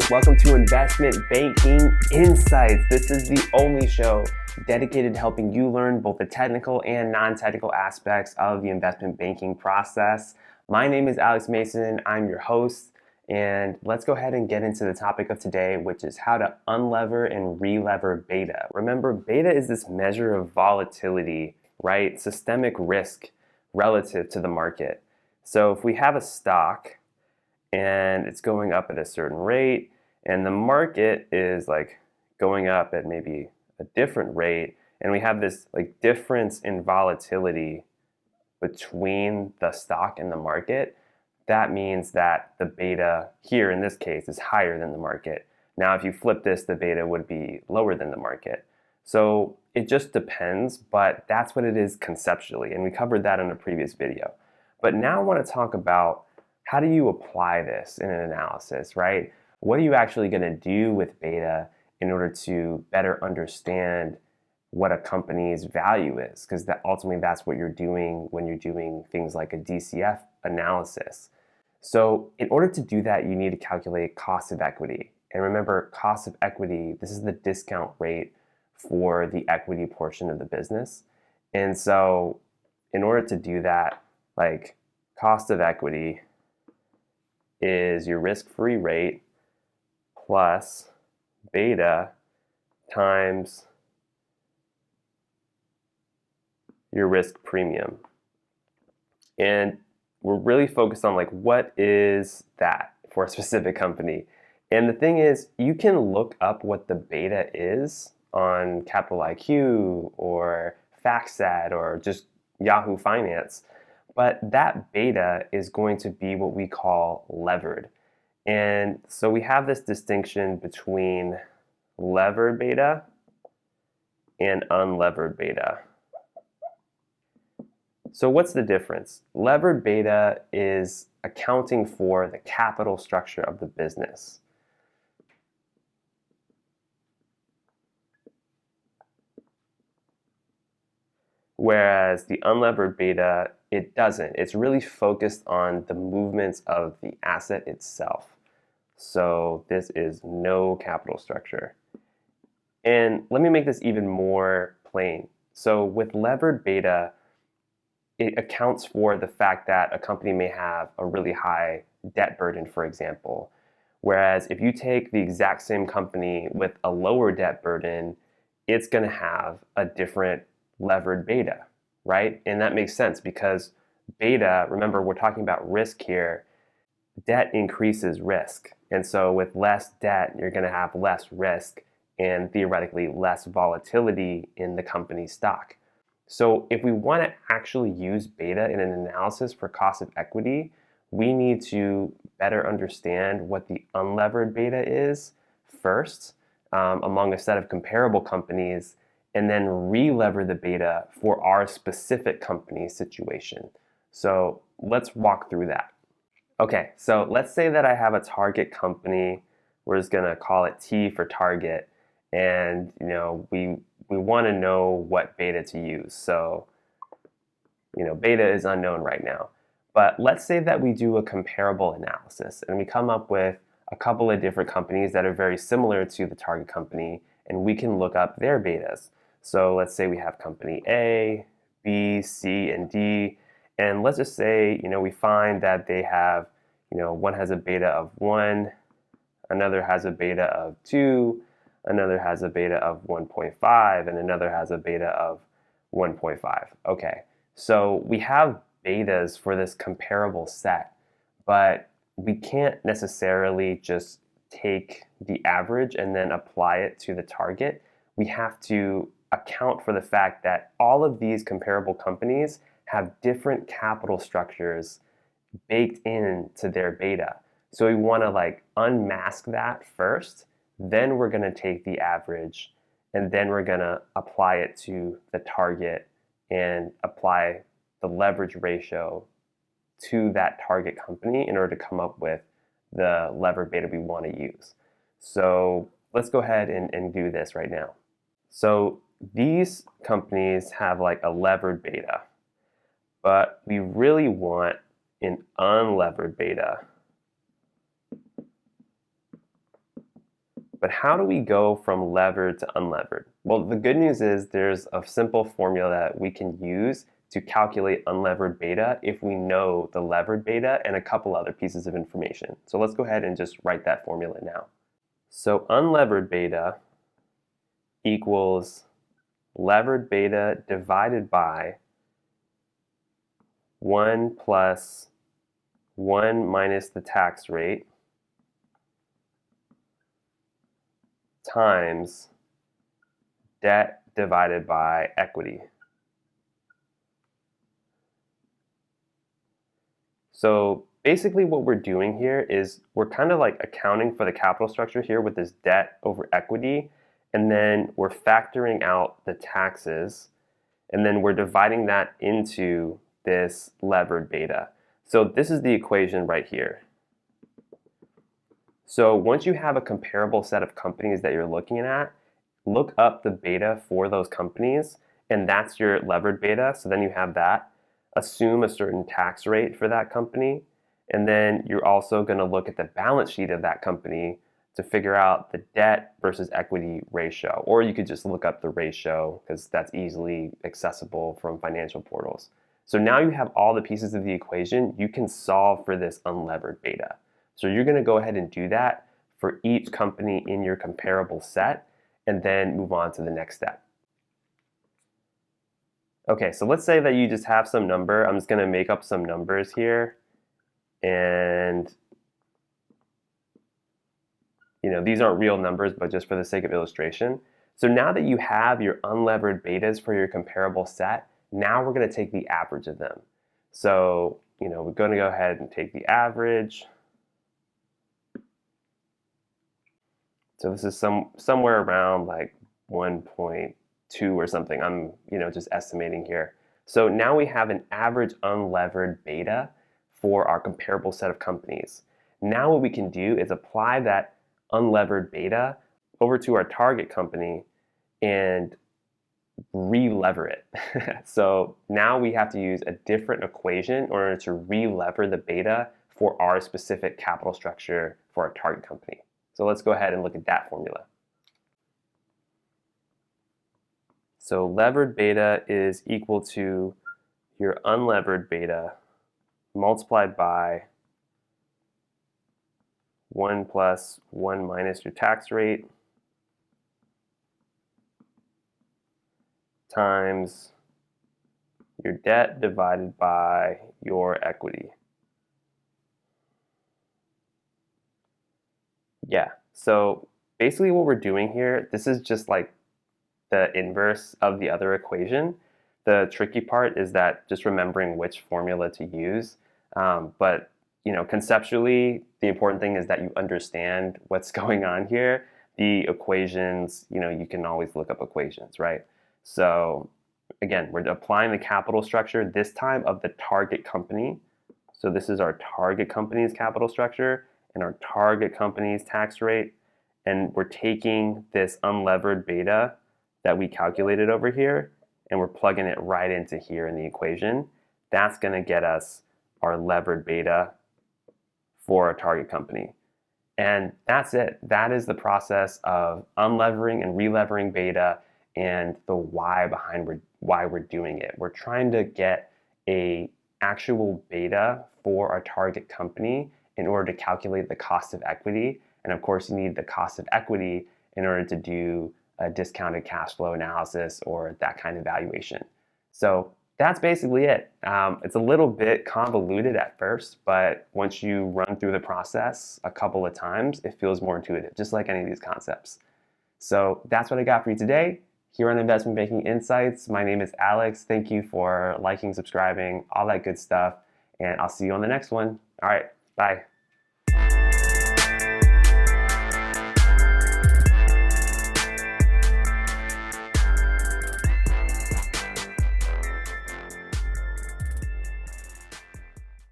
Welcome to Investment Banking Insights. This is the only show dedicated to helping you learn both the technical and non-technical aspects of the investment banking process. My name is Alex Mason. I'm your host, and let's go ahead and get into the topic of today, which is how to unlever and relever beta. Remember, beta is this measure of volatility, right? Systemic risk relative to the market. So if we have a stock and it's going up at a certain rate, and the market is like going up at maybe a different rate, and we have this like difference in volatility between the stock and the market, that means that the beta here in this case is higher than the market. Now, if you flip this, the beta would be lower than the market. So it just depends, but that's what it is conceptually, and we covered that in a previous video. But now I want to talk about how do you apply this in an analysis, right? What are you actually going to do with beta in order to better understand what a company's value is? Because that ultimately that's what you're doing when you're doing things like a DCF analysis. So in order to do that, you need to calculate cost of equity. And remember, cost of equity, this is the discount rate for the equity portion of the business. And so in order to do that, like cost of equity is your risk-free rate plus beta times your risk premium. And we're really focused on like, what is that for a specific company? And the thing is, you can look up what the beta is on Capital IQ or FactSet or just Yahoo Finance. But that beta is going to be what we call levered. And so we have this distinction between levered beta and unlevered beta. So what's the difference? Levered beta is accounting for the capital structure of the business. Whereas the unlevered beta, it doesn't. It's really focused on the movements of the asset itself. So this is no capital structure. And let me make this even more plain. So with levered beta, it accounts for the fact that a company may have a really high debt burden, for example. Whereas if you take the exact same company with a lower debt burden, it's going to have a different levered beta, right? And that makes sense because beta, remember, we're talking about risk here. Debt increases risk. And so with less debt, you're going to have less risk and theoretically less volatility in the company's stock. So if we want to actually use beta in an analysis for cost of equity, we need to better understand what the unlevered beta is first among a set of comparable companies, and then re-lever the beta for our specific company situation. So let's walk through that. Okay, so let's say that I have a target company. We're just gonna call it T for target, and we want to know what beta to use. So beta is unknown right now. But let's say that we do a comparable analysis and we come up with a couple of different companies that are very similar to the target company, and we can look up their betas. So let's say we have company A, B, C, and D, and let's just say we find that they have one has a beta of 1, another has a beta of 2, another has a beta of 1.5, and another has a beta of 1.5. Okay, so we have betas for this comparable set, but we can't necessarily just take the average and then apply it to the target. We have to account for the fact that all of these comparable companies have different capital structures baked into their beta. So we want to unmask that first, then we're going to take the average, and then we're going to apply it to the target and apply the leverage ratio to that target company in order to come up with the levered beta we want to use. So let's go ahead and do this right now. So these companies have a levered beta, but we really want an unlevered beta. But how do we go from levered to unlevered? Well, the good news is there's a simple formula that we can use to calculate unlevered beta if we know the levered beta and a couple other pieces of information. So let's go ahead and just write that formula now. So unlevered beta equals levered beta divided by 1 plus 1 minus the tax rate times debt divided by equity. So basically what we're doing here is we're kind of like accounting for the capital structure here with this debt over equity, and then we're factoring out the taxes, and then we're dividing that into this levered beta. So this is the equation right here. So once you have a comparable set of companies that you're looking at, look up the beta for those companies, and that's your levered beta. So then you have that. Assume a certain tax rate for that company, and then you're also going to look at the balance sheet of that company to figure out the debt versus equity ratio. Or you could just look up the ratio because that's easily accessible from financial portals. So now you have all the pieces of the equation. You can solve for this unlevered beta. So you're going to go ahead and do that for each company in your comparable set, and then move on to the next step. Okay, so let's say that you just have some number. I'm just going to make up some numbers here. And these aren't real numbers, but just for the sake of illustration. So now that you have your unlevered betas for your comparable set, now we're going to take the average of them. So, we're going to go ahead and take the average. So this is somewhere around like 1.2 or something. I'm just estimating here. So now we have an average unlevered beta for our comparable set of companies. Now what we can do is apply that unlevered beta over to our target company and re-lever it. So now we have to use a different equation in order to re-lever the beta for our specific capital structure for our target company. So let's go ahead and look at that formula. So levered beta is equal to your unlevered beta multiplied by 1 plus 1 minus your tax rate times your debt divided by your equity. Yeah, so basically what we're doing here, this is just like the inverse of the other equation. The tricky part is that just remembering which formula to use. But conceptually, the important thing is that you understand what's going on here. The equations, you can always look up equations, right? So again, we're applying the capital structure, this time of the target company. So this is our target company's capital structure and our target company's tax rate. And we're taking this unlevered beta that we calculated over here, and we're plugging it right into here in the equation. That's going to get us our levered beta for a target company. And that's it. That is the process of unlevering and relevering beta and the why behind why we're doing it. We're trying to get a actual beta for our target company in order to calculate the cost of equity. And of course, you need the cost of equity in order to do a discounted cash flow analysis or that kind of valuation. So that's basically it. It's a little bit convoluted at first, but once you run through the process a couple of times, it feels more intuitive, just like any of these concepts. So that's what I got for you today here on Investment Banking Insights. My name is Alex. Thank you for liking, subscribing, all that good stuff, and I'll see you on the next one. All right, bye.